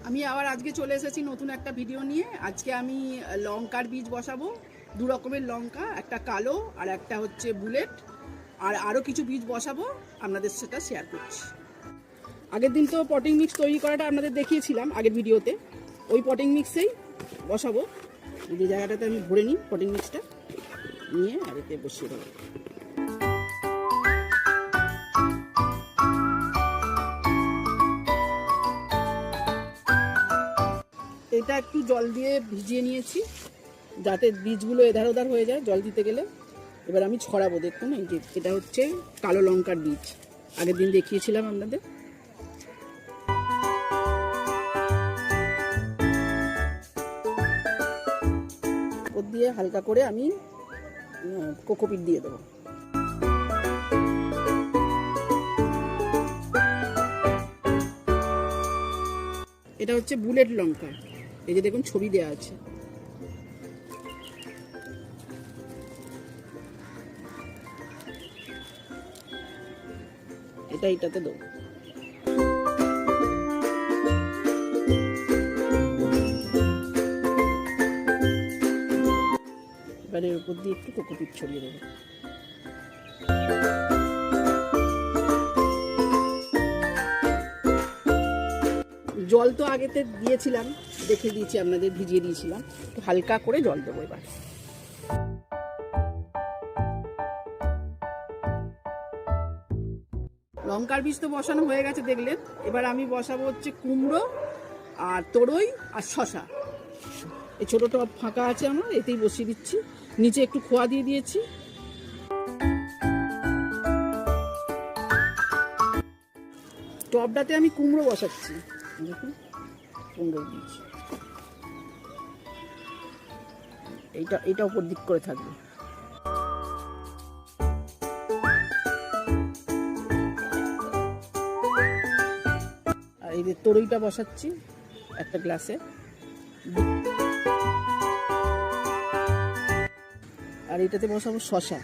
আমি আবার আজকে চলে এসেছি নতুন একটা ভিডিও নিয়ে। আজকে আমি লঙ্কার বীজ বসাবো, দু রকমের লঙ্কা, একটা কালো আর একটা হচ্ছে বুলেট, আর আরও কিছু বীজ বসাবো, আপনাদের সেটা শেয়ার করছি। আগের দিন তো পটিং মিক্স তৈরি করাটা আপনাদের দেখিয়েছিলাম আগের ভিডিওতে, ওই পটিং মিক্সেই বসাবো। যে জায়গাটাতে আমি ভরে নিই পটিং মিক্সটা নিয়ে আর এতে বসিয়ে দেবো। এটা একটু জল দিয়ে ভিজিয়ে নিয়েছি যাতে বীজগুলো এধার ওধার হয়ে যায় জল দিতে গেলে। এবার আমি ছড়াবো। দেখুন, এই যে এটা হচ্ছে কালো লঙ্কার বীজ, আগের দিন দেখিয়েছিলাম আপনাদের। ওর দিয়ে হালকা করে আমি কোকোপিট দিয়ে দেবো। এটা হচ্ছে বুলেট লঙ্কা, এই যে দেখুন ছবি দেওয়া আছে। এটাতে দেবো। এবারে এর উপর দিয়ে একটু কোকোপিট ছড়িয়ে দেবো। জল তো আগেতে দিয়েছিলাম, দেখে দিয়েছি আপনাদের, ভিজিয়ে দিয়েছিলাম। একটু হালকা করে জল দেবো এবার। লঙ্কার বীজ তো বসানো হয়ে গেছে দেখলেন। এবার আমি বসাবো হচ্ছে কুমড়ো আর তরই আর শশা। এই ছোটো টব ফাঁকা আছে আমার, এতেই বসিয়ে দিচ্ছি। নিচে একটু খোয়া দিয়ে দিয়েছি। টবটাতে আমি কুমড়ো বসাচ্ছি, দেখুন কুমড়োর বীজ। এইটা উপর দিক করে থাকবে। আর এই যে তরইটা বসাচ্ছি একটা গ্লাসে। আর এটাতে বসাবো শশা।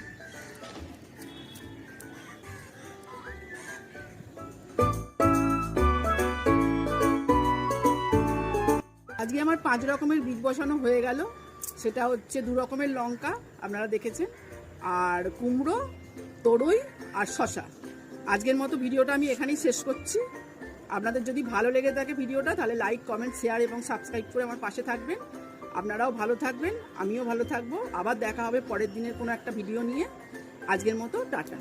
আজকে আমার 5 রকমের বীজ বসানো হয়ে গেল। সেটা হচ্ছে 2 রকমের লঙ্কা আপনারা দেখেছেন, আর কুমড়ো, তরই আর শশা। আজকের মতো ভিডিওটা আমি এখানেই শেষ করছি। আপনাদের যদি ভালো লেগে থাকে ভিডিওটা, তাহলে লাইক, কমেন্ট, শেয়ার এবং সাবস্ক্রাইব করে আমার পাশে থাকবেন। আপনারাও ভালো থাকবেন, আমিও ভালো থাকবো। আবার দেখা হবে পরের দিনের কোনো একটা ভিডিও নিয়ে। আজকের মতো টাটা।